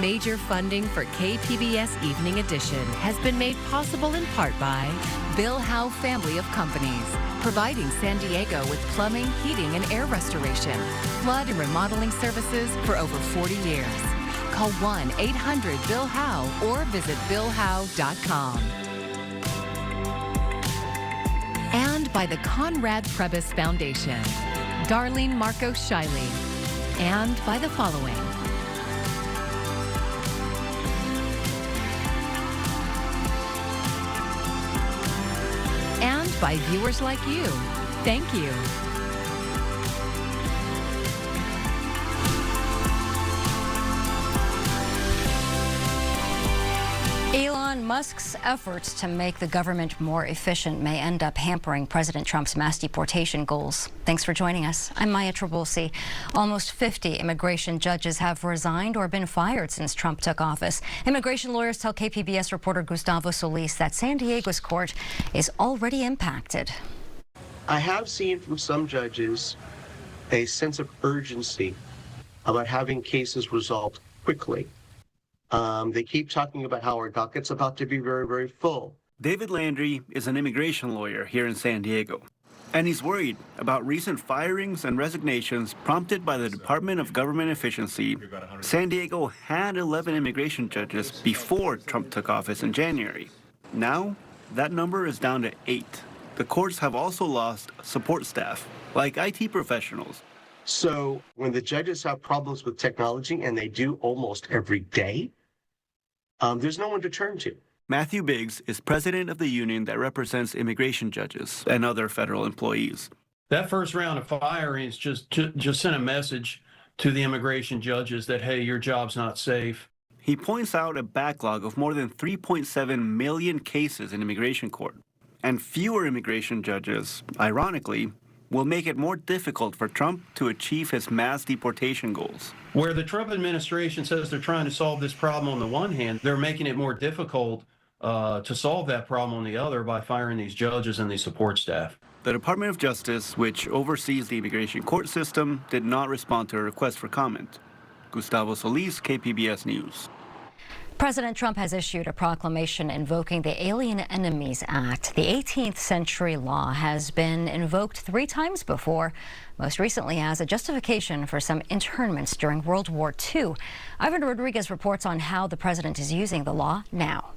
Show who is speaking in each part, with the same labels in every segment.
Speaker 1: Major funding for KPBS Evening Edition has been made possible in part by Bill Howe Family of Companies, providing San Diego with plumbing, heating, and air restoration, flood and remodeling services for over 40 years. Call 1-800-BILL-HOWE or visit billhowe.com. And by the Conrad Trebas Foundation, Darlene Marcos Shiley, and by the following. And by viewers like you. Thank you.
Speaker 2: Elon Musk's efforts to make the government more efficient may end up hampering President Trump's mass deportation goals. Thanks for joining us. I'm Maya Trabulsi. Almost 50 immigration judges have resigned or been fired since Trump took office. Immigration lawyers tell KPBS reporter Gustavo Solis that San Diego's court is already impacted.
Speaker 3: I have seen from some judges a sense of urgency about having cases resolved quickly. They keep talking about how our docket's about to be very, very full.
Speaker 4: David Landry is an immigration lawyer here in San Diego, and he's worried about recent firings and resignations prompted by the Department of Government Efficiency. San Diego had 11 immigration judges before Trump took office in January. Now, that number is down to 8. The courts have also lost support staff, like IT professionals.
Speaker 3: So when the judges have problems with technology, and they do almost every day, there's no one to turn to.
Speaker 4: Matthew Biggs is president of the union that represents immigration judges and other federal employees.
Speaker 5: That first round of firings just sent a message to the immigration judges that, hey, your job's not safe.
Speaker 4: He points out a backlog of more than 3.7 million cases in immigration court. And fewer immigration judges, ironically, will make it more difficult for Trump to achieve his mass deportation goals.
Speaker 5: Where the Trump administration says they're trying to solve this problem on the one hand, they're making it more difficult to solve that problem on the other by firing these judges and these support staff.
Speaker 4: The Department of Justice, which oversees the immigration court system, did not respond to a request for comment. Gustavo Solis, KPBS News.
Speaker 2: President Trump has issued a proclamation invoking the Alien Enemies Act. The 18th century law has been invoked 3 times before, most recently as a justification for some internments during World War II. Ivan Rodriguez reports on how the president is using the law now.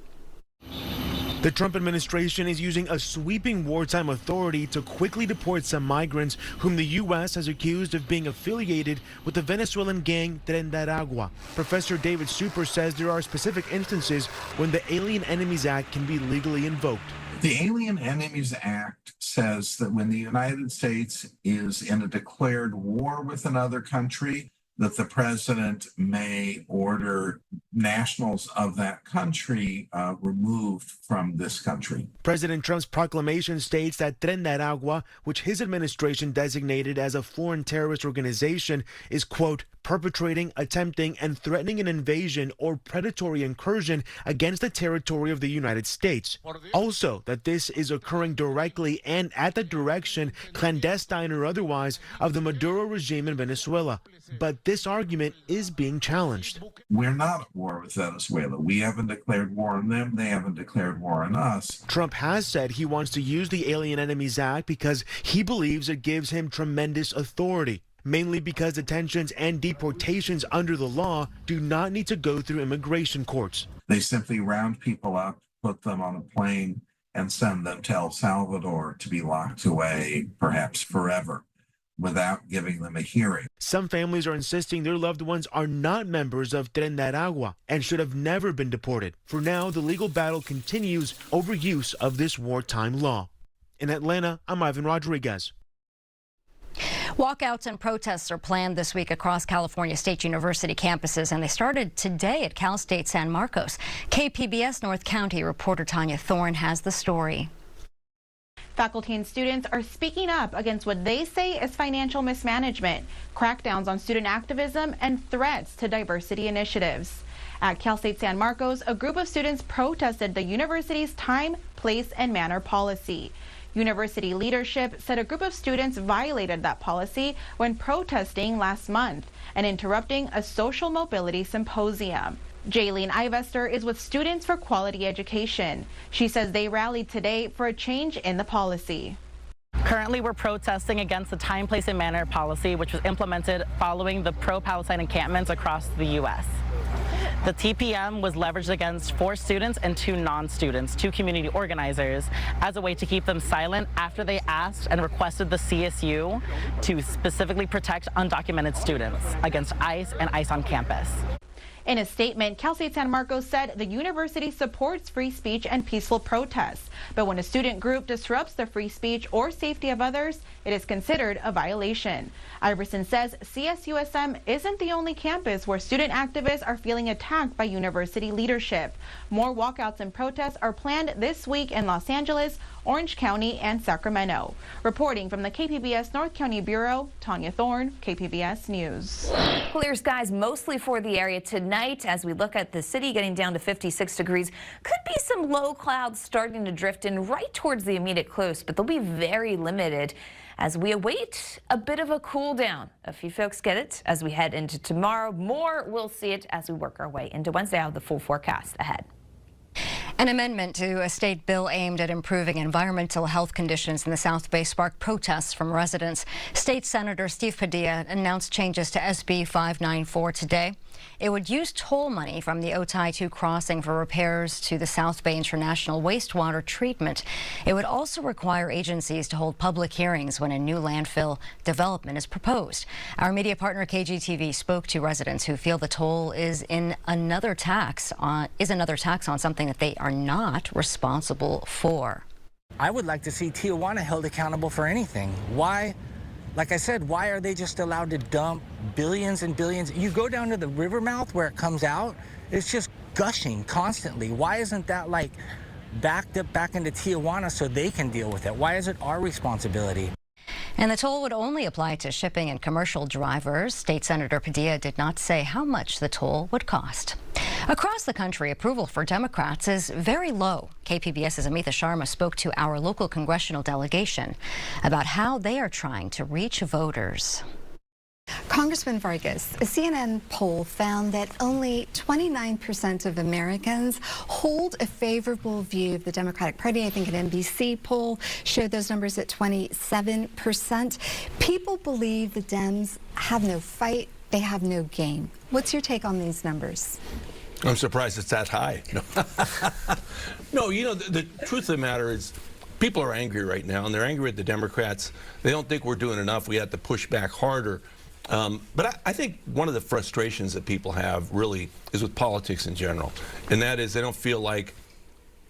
Speaker 6: The Trump administration is using a sweeping wartime authority to quickly deport some migrants whom the U.S. has accused of being affiliated with the Venezuelan gang Tren de Aragua. Professor David Super says there are specific instances when the Alien Enemies Act can be legally invoked.
Speaker 7: The Alien Enemies Act says that when the United States is in a declared war with another country, that the president may order nationals of that country removed from this country.
Speaker 6: President Trump's proclamation states that Tren de Aragua, which his administration designated as a foreign terrorist organization, is, quote, perpetrating, attempting, and threatening an invasion or predatory incursion against the territory of the United States. Also, that this is occurring directly and at the direction, clandestine or otherwise, of the Maduro regime in Venezuela. But this argument is being challenged.
Speaker 7: We're not at war with Venezuela. We haven't declared war on them. They haven't declared war on us.
Speaker 6: Trump has said he wants to use the Alien Enemies Act because he believes it gives him tremendous authority. Mainly because detentions and deportations under the law do not need to go through immigration courts.
Speaker 7: They simply round people up, put them on a plane, and send them to El Salvador to be locked away, perhaps forever, without giving them a hearing.
Speaker 6: Some families are insisting their loved ones are not members of Tren de Aragua and should have never been deported. For now, the legal battle continues over use of this wartime law. In Atlanta, I'm Ivan Rodriguez.
Speaker 2: Walkouts and protests are planned this week across California State University campuses, and they started today at Cal State San Marcos. KPBS North County reporter Tanya Thorne has the story.
Speaker 8: Faculty and students are speaking up against what they say is financial mismanagement, crackdowns on student activism, and threats to diversity initiatives. At Cal State San Marcos, a group of students protested the university's time, place, and manner policy. University leadership said a group of students violated that policy when protesting last month and interrupting a social mobility symposium. Jaylene Ivester is with Students for Quality Education. She says they rallied today for a change in the policy.
Speaker 9: Currently, we're protesting against the time, place, and manner policy, which was implemented following the pro-Palestine encampments across the U.S. The TPM was leveraged against 4 students and 2 non-students, 2 community organizers, as a way to keep them silent after they asked and requested the CSU to specifically protect undocumented students against ICE and ICE on campus.
Speaker 8: In a statement, Cal State San Marcos said the university supports free speech and peaceful protests, but when a student group disrupts the free speech or safety of others, it is considered a violation. Iverson says CSUSM isn't the only campus where student activists are feeling attacked by university leadership. More walkouts and protests are planned this week in Los Angeles, Orange County, and Sacramento. Reporting from the KPBS North County Bureau, Tanya Thorne, KPBS News.
Speaker 10: Clear skies mostly for the area tonight as we look at the city getting down to 56 degrees. Could be some low clouds starting to drift in right towards the immediate coast, but they'll be very limited as we await a bit of a cool down. A few folks get it as we head into tomorrow. More we'll see it as we work our way into Wednesday. I'll have the full forecast ahead.
Speaker 2: An amendment to a state bill aimed at improving environmental health conditions in the South Bay sparked protests from residents. State Senator Steve Padilla announced changes to SB 594 today. It would use toll money from the Otay 2 crossing for repairs to the South Bay International wastewater treatment. It would also require agencies to hold public hearings when a new landfill development is proposed. Our media partner KGTV spoke to residents who feel the toll is another tax on something that they are not responsible for.
Speaker 11: I would like to see Tijuana held accountable for anything. Why? Like I said, why are they just allowed to dump billions and billions? You go down to the river mouth where it comes out, it's just gushing constantly. Why isn't that like backed up back into Tijuana so they can deal with it? Why is it our responsibility?
Speaker 2: And the toll would only apply to shipping and commercial drivers. State Senator Padilla did not say how much the toll would cost. Across the country, approval for Democrats is very low. KPBS's Amitha Sharma spoke to our local congressional delegation about how they are trying to reach voters.
Speaker 12: Congressman Vargas, a CNN poll found that only 29% of Americans hold a favorable view of the Democratic Party. I think an NBC poll showed those numbers at 27%. People believe the Dems have no fight, they have no game. What's your take on these numbers?
Speaker 13: I'm surprised it's that high. No, you know, the truth of the matter is people are angry right now, and they're angry at the Democrats. They don't think we're doing enough. We have to push back harder. But I think one of the frustrations that people have really is with politics in general, and that is they don't feel like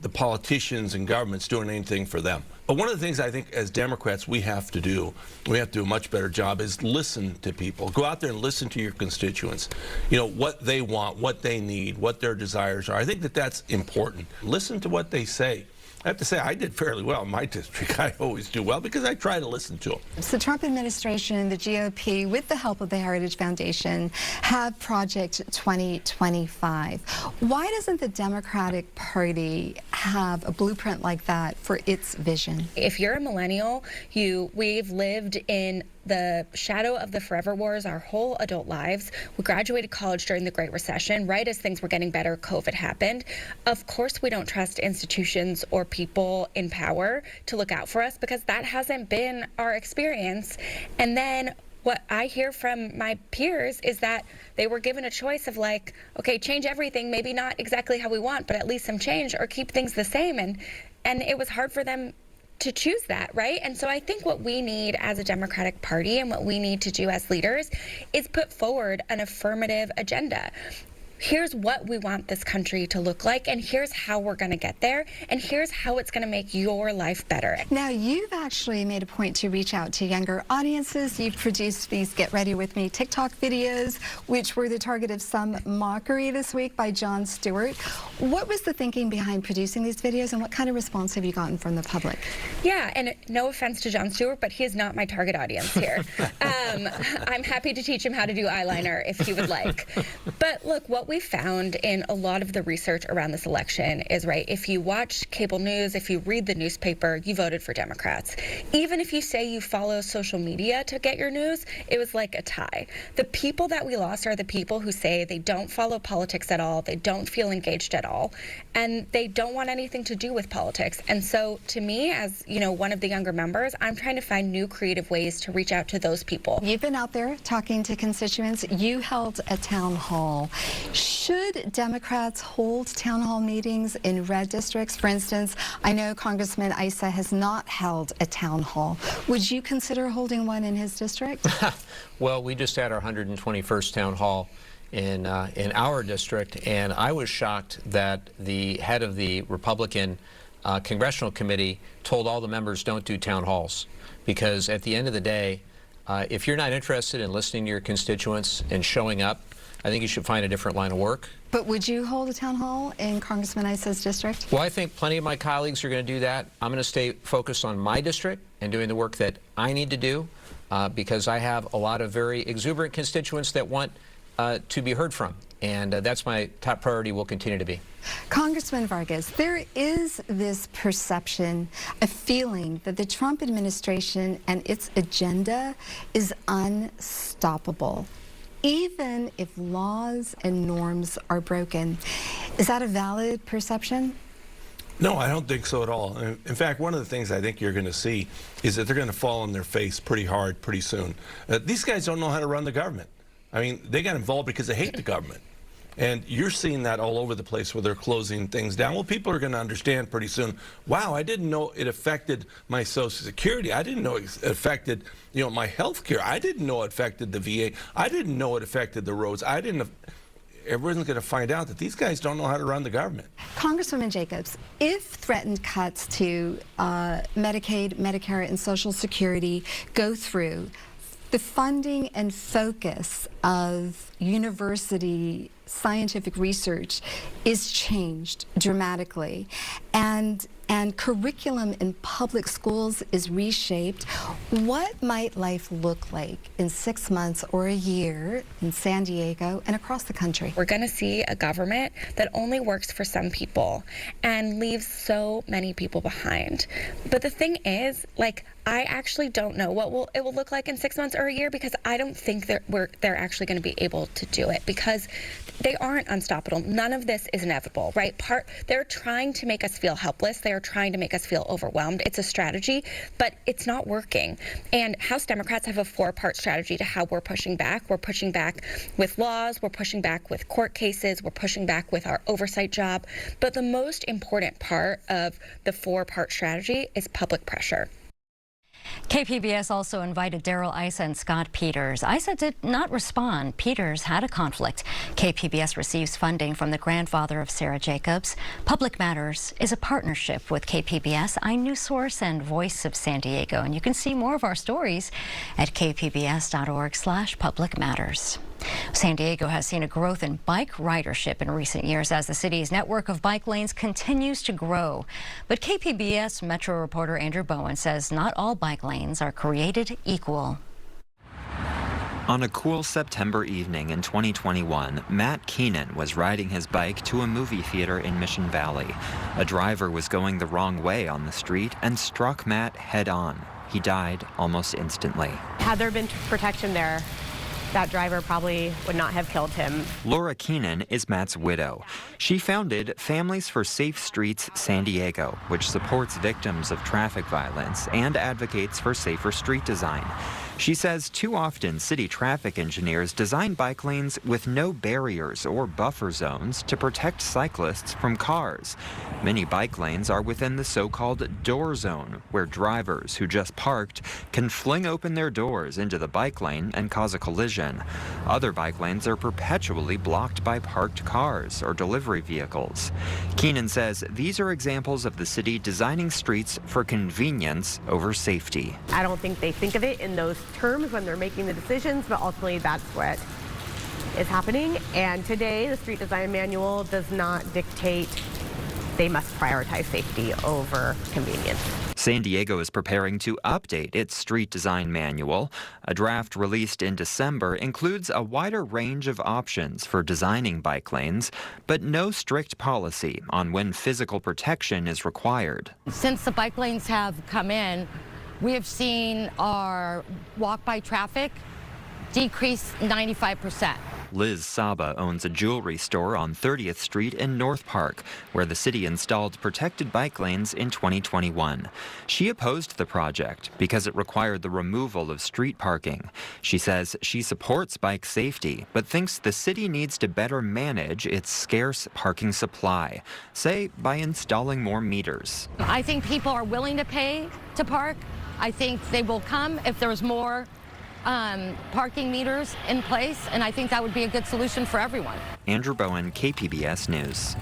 Speaker 13: the politicians and government's doing anything for them. But one of the things I think as Democrats we have to do a much better job is listen to people. Go out there and listen to your constituents. You know, what they want, what they need, what their desires are. I think that that's important. Listen to what they say. I have to say, I did fairly well in my district. I always do well because I try to listen to them.
Speaker 12: The Trump administration and the GOP, with the help of the Heritage Foundation, have Project 2025. Why doesn't the Democratic Party have a blueprint like that for its vision?
Speaker 14: If you're a millennial, we've lived in the shadow of the forever wars our whole adult lives. We graduated college during the Great Recession, right as things were getting better, COVID happened. Of course, we don't trust institutions or people in power to look out for us because that hasn't been our experience. And then what I hear from my peers is that they were given a choice of like, okay, change everything, maybe not exactly how we want, but at least some change, or keep things the same. And it was hard for them to choose that, right? And so I think what we need as a Democratic Party and what we need to do as leaders is put forward an affirmative agenda. Here's what we want this country to look like, and here's how we're going to get there, and here's how it's going to make your life better.
Speaker 12: Now, you've actually made a point to reach out to younger audiences. You've produced these Get Ready With Me TikTok videos, which were the target of some mockery this week by Jon Stewart. What was the thinking behind producing these videos, and what kind of response have you gotten from the public?
Speaker 14: Yeah, and no offense to Jon Stewart, but he is not my target audience here. I'm happy to teach him how to do eyeliner if he would like. But look, what we found in a lot of the research around this election is, right, if you watch cable news, if you read the newspaper, you voted for Democrats. Even if you say you follow social media to get your news, it was like a tie. The people that we lost are the people who say they don't follow politics at all, they don't feel engaged at all, and they don't want anything to do with politics. And so to me, as one of the younger members, I'm trying to find new creative ways to reach out to those people.
Speaker 12: You've been out there talking to constituents. You held a town hall. Should Democrats hold town hall meetings in red districts? For instance, I know Congressman Issa has not held a town hall. Would you consider holding one in his district?
Speaker 15: Well, we just had our 121st town hall in our district, and I was shocked that the head of the Republican Congressional Committee told all the members don't do town halls, because at the end of the day, if you're not interested in listening to your constituents and showing up, I think you should find a different line of work.
Speaker 12: But would you hold a town hall in Congressman Issa's district?
Speaker 15: Well, I think plenty of my colleagues are going to do that. I'm going to stay focused on my district and doing the work that I need to do, because I have a lot of very exuberant constituents that want to be heard from. And that's my top priority, will continue to be.
Speaker 12: Congressman Vargas, there is this perception, a feeling that the Trump administration and its agenda is unstoppable, even if laws and norms are broken. Is that a valid perception?
Speaker 13: No, I don't think so at all. In fact, one of the things I think you're going to see is that they're going to fall on their face pretty hard pretty soon. These guys don't know how to run the government. I mean, they got involved because they hate the government. And you're seeing that all over the place where they're closing things down. Well, people are going to understand pretty soon, wow, I didn't know it affected my Social Security. I didn't know it affected, my health care. I didn't know it affected the VA. I didn't know it affected the roads. Everyone's going to find out that these guys don't know how to run the government.
Speaker 12: Congresswoman Jacobs, if threatened cuts to Medicaid, Medicare, and Social Security go through, the funding and focus of university scientific research is changed dramatically, and curriculum in public schools is reshaped. What might life look like in 6 months or a year in San Diego and across the country?
Speaker 14: We're going to see a government that only works for some people and leaves so many people behind. But the thing is, I actually don't know what it will look like in 6 months or a year, because I don't think they're actually going to be able to do it, because they aren't unstoppable. None of this is inevitable, right? They're trying to make us feel helpless. They are trying to make us feel overwhelmed. It's a strategy, but it's not working. And House Democrats have a 4-part strategy to how we're pushing back. We're pushing back with laws. We're pushing back with court cases. We're pushing back with our oversight job. But the most important part of the 4-part strategy is public pressure.
Speaker 2: KPBS also invited Daryl Issa and Scott Peters. Issa did not respond. Peters had a conflict. KPBS receives funding from the grandfather of Sarah Jacobs. Public Matters is a partnership with KPBS, iNewsSource, and Voice of San Diego. And you can see more of our stories at kpbs.org/Public Matters. San Diego has seen a growth in bike ridership in recent years as the city's network of bike lanes continues to grow. But KPBS Metro reporter Andrew Bowen says not all bike lanes are created equal.
Speaker 16: On a cool September evening in 2021, Matt Keenan was riding his bike to a movie theater in Mission Valley. A driver was going the wrong way on the street and struck Matt head on. He died almost instantly.
Speaker 17: Had there been protection there, that driver probably would not have killed him.
Speaker 16: Laura Keenan is Matt's widow. She founded Families for Safe Streets San Diego, which supports victims of traffic violence and advocates for safer street design. She says too often city traffic engineers design bike lanes with no barriers or buffer zones to protect cyclists from cars. Many bike lanes are within the so-called door zone, where drivers who just parked can fling open their doors into the bike lane and cause a collision. Other bike lanes are perpetually blocked by parked cars or delivery vehicles. Keenan says these are examples of the city designing streets for convenience over safety.
Speaker 17: I don't think they think of it in those terms when they're making the decisions, but ultimately that's what is happening. And today, the street design manual does not dictate they must prioritize safety over convenience.
Speaker 16: San Diego is preparing to update its street design manual. A draft released in December includes a wider range of options for designing bike lanes, but no strict policy on when physical protection is required.
Speaker 18: Since the bike lanes have come in, we have seen our walk-by traffic decrease 95%.
Speaker 16: Liz Saba owns a jewelry store on 30th Street in North Park, where the city installed protected bike lanes in 2021. She opposed the project because it required the removal of street parking. She says she supports bike safety, but thinks the city needs to better manage its scarce parking supply, say by installing more meters.
Speaker 18: I think people are willing to pay to park. I think they will come if there's more parking meters in place, and I think that would be a good solution for everyone.
Speaker 16: Andrew Bowen, KPBS News.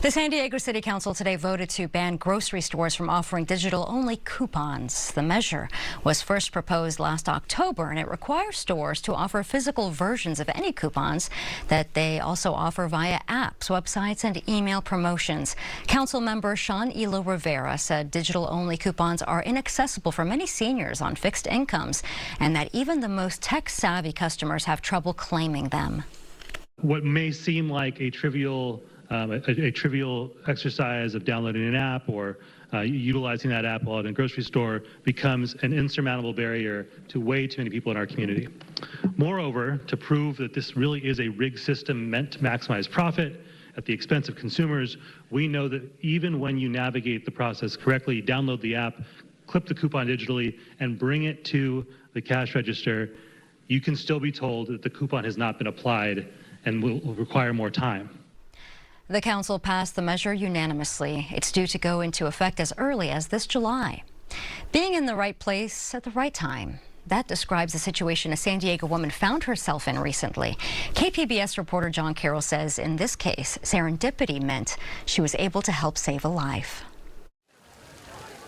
Speaker 2: The San Diego City Council today voted to ban grocery stores from offering digital-only coupons. The measure was first proposed last October, and it requires stores to offer physical versions of any coupons that they also offer via apps, websites, and email promotions. Council member Sean Elo Rivera said digital-only coupons are inaccessible for many seniors on fixed incomes, and that even the most tech-savvy customers have trouble claiming them.
Speaker 19: What may seem like a trivial exercise of downloading an app or utilizing that app while in a grocery store becomes an insurmountable barrier to way too many people in our community. Moreover, to prove that this really is a rigged system meant to maximize profit at the expense of consumers, we know that even when you navigate the process correctly, download the app, clip the coupon digitally, and bring it to the cash register, you can still be told that the coupon has not been applied and will require more time.
Speaker 2: The council passed the measure unanimously. It's due to go into effect as early as this July. Being in the right place at the right time. That describes the situation a San Diego woman found herself in recently. KPBS reporter John Carroll says in this case, serendipity meant she was able to help save a life.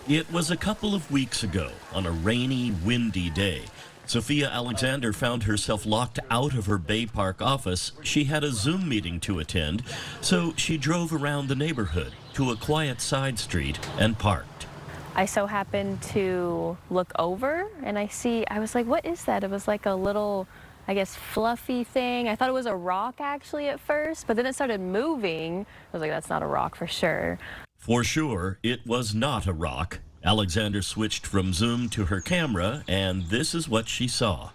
Speaker 20: It was a couple of weeks ago on a rainy, windy day. Sophia Alexander found herself locked out of her Bay Park office. She had a Zoom meeting to attend, so she drove around the neighborhood to a quiet side street and parked.
Speaker 21: I so happened to look over and I was like, what is that? It was like a little, I guess, fluffy thing. I thought it was a rock actually at first, but then it started moving. I was like, that's not a rock for sure.
Speaker 20: For sure, it was not a rock. Alexander switched from Zoom to her camera, and this is what she saw.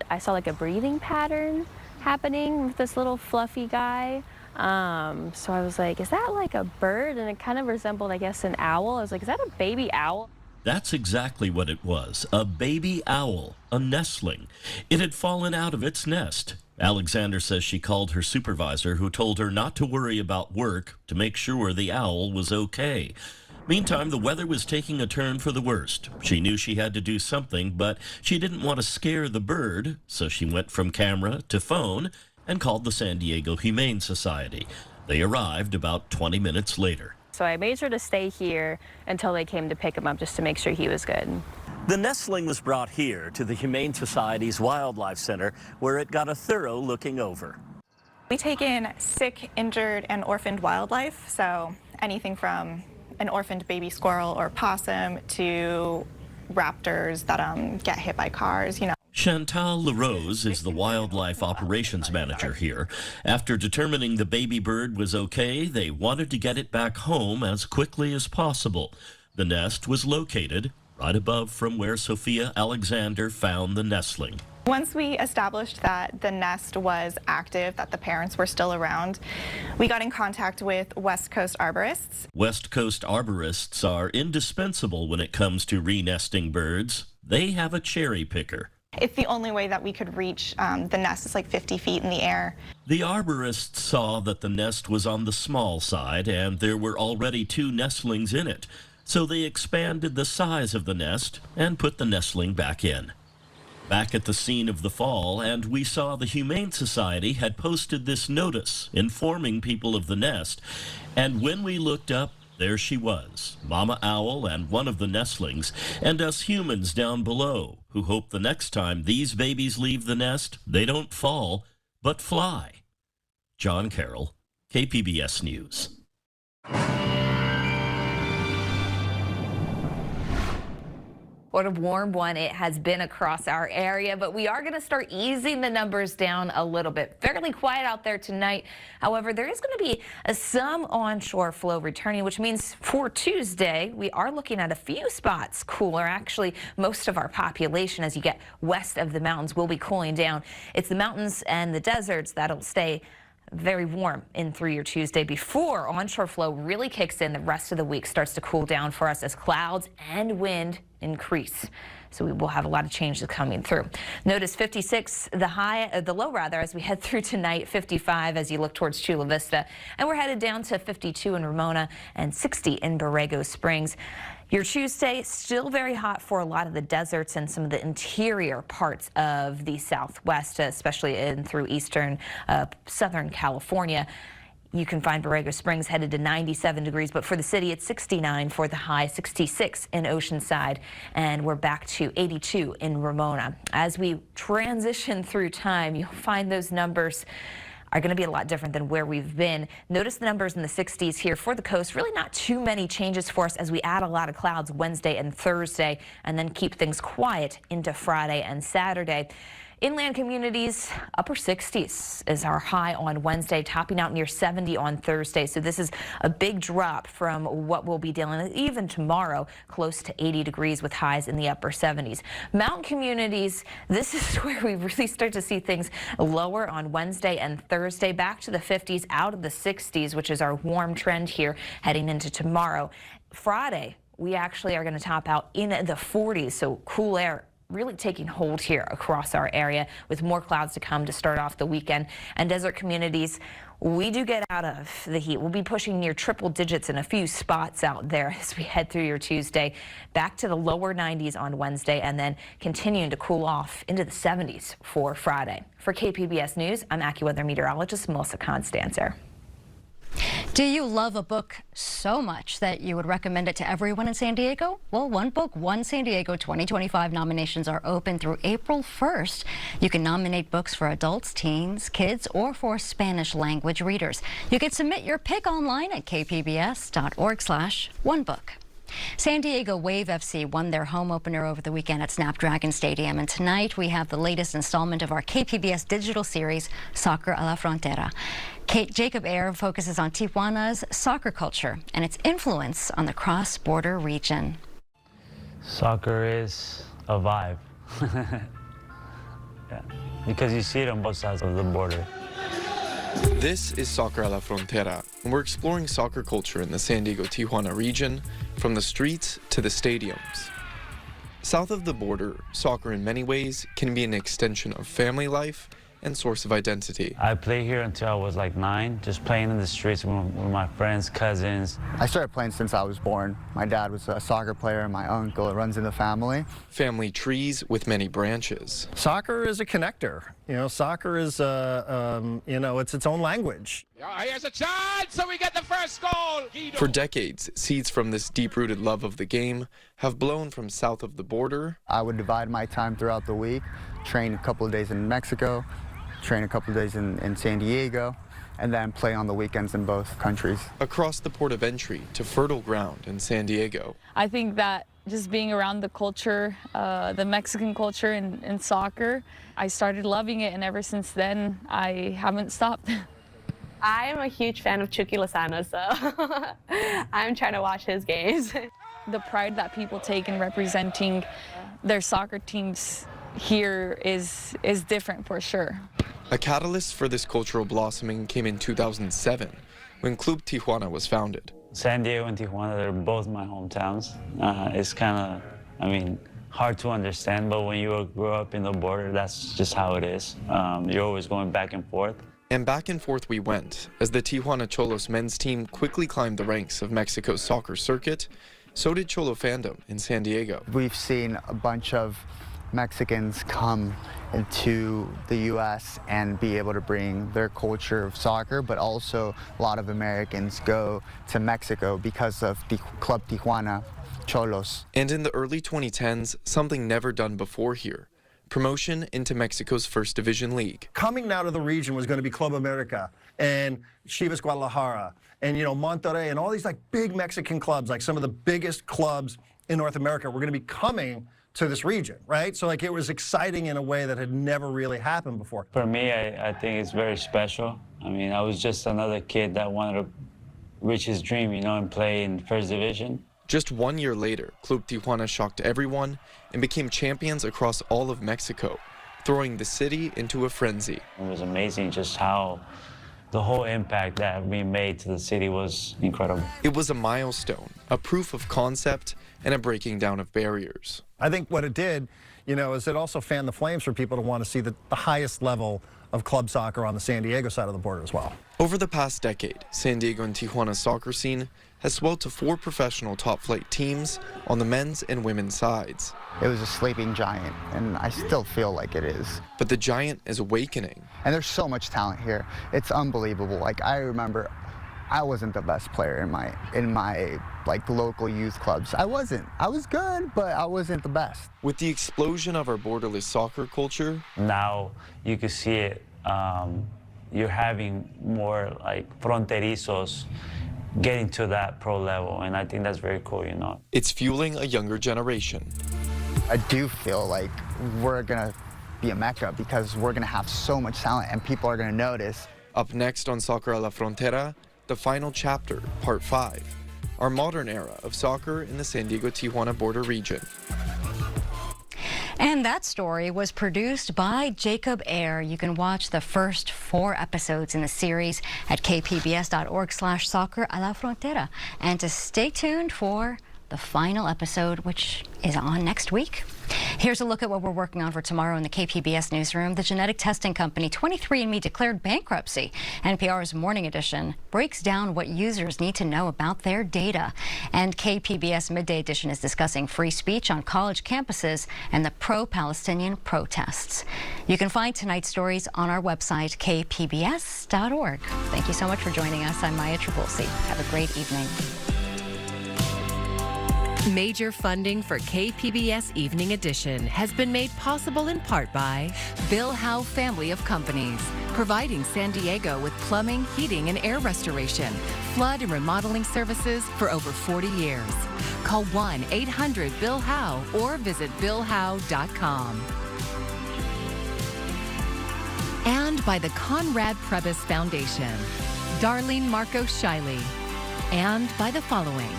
Speaker 21: I saw like a breathing pattern happening with this little fluffy guy. So I was like, is that like a bird? And it kind of resembled, I guess, an owl. I was like, is that a baby owl?
Speaker 20: That's exactly what it was, a baby owl, a nestling. It had fallen out of its nest. Alexander says she called her supervisor, who told her not to worry about work to make sure the owl was okay. Meantime, the weather was taking a turn for the worst. She knew she had to do something, but she didn't want to scare the bird, so she went from camera to phone and called the San Diego Humane Society. They arrived about 20 minutes later.
Speaker 21: So I made sure to stay here until they came to pick him up just to make sure he was good.
Speaker 22: The nestling was brought here to the Humane Society's Wildlife Center, where it got a thorough looking over.
Speaker 23: We take in sick, injured, and orphaned wildlife, so anything from an orphaned baby squirrel or possum to raptors that get hit by cars,
Speaker 20: Chantal LaRose is the wildlife operations manager here. After determining the baby bird was okay, they wanted to get it back home as quickly as possible. The nest was located right above from where Sophia Alexander found the nestling.
Speaker 23: Once we established that the nest was active, that the parents were still around, we got in contact with West Coast arborists.
Speaker 20: West Coast arborists are indispensable when it comes to re-nesting birds. They have a cherry picker.
Speaker 23: It's the only way that we could reach the nest. It's like 50 feet in the air.
Speaker 20: The arborists saw that the nest was on the small side and there were already 2 nestlings in it. So they expanded the size of the nest and put the nestling back in. Back at the scene of the fall, and we saw the Humane Society had posted this notice informing people of the nest. And when we looked up, there she was, Mama Owl and one of the nestlings, and us humans down below, who hope the next time these babies leave the nest, they don't fall, but fly. John Carroll, KPBS News.
Speaker 10: What a warm one it has been across our area, but we are going to start easing the numbers down a little bit. Fairly quiet out there tonight. However, there is going to be some onshore flow returning, which means for Tuesday, we are looking at a few spots cooler. Actually, most of our population, as you get west of the mountains, will be cooling down. It's the mountains and the deserts that'll stay very warm in through your Tuesday before onshore flow really kicks in. The rest of the week starts to cool down for us as clouds and wind increase. So we will have a lot of changes coming through. Notice 56, the low rather, as we head through tonight, 55 as you look towards Chula Vista. And we're headed down to 52 in Ramona and 60 in Borrego Springs. Your Tuesday, still very hot for a lot of the deserts and some of the interior parts of the Southwest, especially in through eastern, southern California. You can find Borrego Springs headed to 97 degrees, but for the city, it's 69 for the high, 66 in Oceanside, and we're back to 82 in Ramona. As we transition through time, you'll find those numbers are going to be a lot different than where we've been. Notice the numbers in the 60s here for the coast. Really not too many changes for us as we add a lot of clouds Wednesday and Thursday, and then keep things quiet into Friday and Saturday. Inland communities, upper 60s is our high on Wednesday, topping out near 70 on Thursday. So this is a big drop from what we'll be dealing with even tomorrow, close to 80 degrees with highs in the upper 70s. Mountain communities, this is where we really start to see things lower on Wednesday and Thursday, back to the 50s, out of the 60s, which is our warm trend here heading into tomorrow. Friday, we actually are going to top out in the 40s, so cool air really taking hold here across our area with more clouds to come to start off the weekend. And desert communities, we do get out of the heat. We'll be pushing near triple digits in a few spots out there as we head through your Tuesday. Back to the lower 90s on Wednesday, and then continuing to cool off into the 70s for Friday. For KPBS News, I'm AccuWeather meteorologist Melissa Constanzer.
Speaker 2: Do you love a book so much that you would recommend it to everyone in San Diego? Well, One Book, One San Diego 2025 nominations are open through April 1st. You can nominate books for adults, teens, kids, or for Spanish language readers. You can submit your pick online at kpbs.org/onebook. San Diego Wave FC won their home opener over the weekend at Snapdragon Stadium, and tonight we have the latest installment of our KPBS digital series, Soccer a la Frontera. Jacob Ayer focuses on Tijuana's soccer culture and its influence on the cross-border region.
Speaker 1: Soccer is a vibe. Yeah, because you see it on both sides of the border.
Speaker 3: This is Soccer a la Frontera, and we're exploring soccer culture in the San Diego-Tijuana region, from the streets to the stadiums. South of the border, soccer in many ways can be an extension of family life and source of identity.
Speaker 1: I played here until I was like 9, just playing in the streets with my friends, cousins.
Speaker 5: I started playing since I was born. My dad was a soccer player, and my uncle, it runs in the family.
Speaker 3: Family trees with many branches.
Speaker 24: Soccer is a connector. You know, soccer is, it's its own language.
Speaker 25: Here's a chance, so we get the first goal.
Speaker 3: For decades, seeds from this deep-rooted love of the game have blown from south of the border.
Speaker 5: I would divide my time throughout the week, train a couple of days in Mexico, train a couple of days in San Diego, and then play on the weekends in both countries.
Speaker 3: Across the port of entry to fertile ground in San Diego.
Speaker 26: I think that just being around the culture, the Mexican culture in soccer, I started loving it, and ever since then, I haven't stopped.
Speaker 27: I am a huge fan of Chucky Lozano, so I'm trying to watch his games.
Speaker 26: The pride that people take in representing their soccer teams here is different for sure.
Speaker 3: A catalyst for this cultural blossoming came in 2007, when Club Tijuana was founded.
Speaker 1: San Diego and Tijuana, they're both my hometowns. It's kind of, hard to understand, but when you grow up in the border, that's just how it is. You're always going back and forth.
Speaker 3: And back and forth we went, as the Tijuana Cholos men's team quickly climbed the ranks of Mexico's soccer circuit. So did Cholo fandom in San Diego.
Speaker 5: We've seen a bunch of Mexicans come into the U.S. and be able to bring their culture of soccer, but also a lot of Americans go to Mexico because of the Club Tijuana Cholos.
Speaker 3: And in the early 2010s, something never done before here. Promotion into Mexico's First Division League.
Speaker 24: Coming out of the region was going to be Club America and Chivas Guadalajara and, Monterrey and all these big Mexican clubs, like some of the biggest clubs in North America, were going to be coming to this region, right? So like it was exciting in a way that had never really happened before.
Speaker 1: For me, I think it's very special. I mean, I was just another kid that wanted to reach his dream, you know, and play in First Division.
Speaker 3: Just 1 year later, Club Tijuana shocked everyone and became champions across all of Mexico, throwing the city into a frenzy.
Speaker 1: It was amazing just how the whole impact that we made to the city was incredible.
Speaker 3: It was a milestone, a proof of concept, and a breaking down of barriers.
Speaker 24: I think what it did, you know, is it also fanned the flames for people to want to see the highest level of club soccer on the San Diego side of the border as well.
Speaker 3: Over the past decade, San Diego and Tijuana's soccer scene has swelled to 4 professional top-flight teams on the men's and women's sides.
Speaker 5: It was a sleeping giant, and I still feel like it is.
Speaker 3: But the giant is awakening.
Speaker 5: And there's so much talent here. It's unbelievable. Like, I remember I wasn't the best player in my like local youth clubs. I wasn't. I was good, but I wasn't the best.
Speaker 3: With the explosion of our borderless soccer culture,
Speaker 1: now you can see it. You're having more like fronterizos getting to that pro level, and I think that's very cool, you know.
Speaker 3: It's fueling a younger generation.
Speaker 5: I do feel like we're gonna be a mecca because we're gonna have so much talent and people are gonna notice.
Speaker 3: Up next on Soccer a la Frontera, the final chapter, part 5, our modern era of soccer in the San Diego-Tijuana border region.
Speaker 2: And that story was produced by Jacob Ayer. You can watch the first 4 episodes in the series at kpbs.org/soccer a la frontera. And to stay tuned for the final episode, which is on next week. Here's a look at what we're working on for tomorrow in the KPBS newsroom. The genetic testing company 23andMe declared bankruptcy. NPR's Morning Edition breaks down what users need to know about their data. And KPBS Midday Edition is discussing free speech on college campuses and the pro-Palestinian protests. You can find tonight's stories on our website, kpbs.org. Thank you so much for joining us. I'm Maya Trabulsi. Have a great evening.
Speaker 4: Major funding for KPBS Evening Edition has been made possible in part by Bill Howe Family of Companies, providing San Diego with plumbing, heating, and air restoration, flood and remodeling services for over 40 years. Call 1-800-BILL-HOWE or visit billhowe.com. And by the Conrad Prebys Foundation, Darlene Marcos Shiley, and by the following: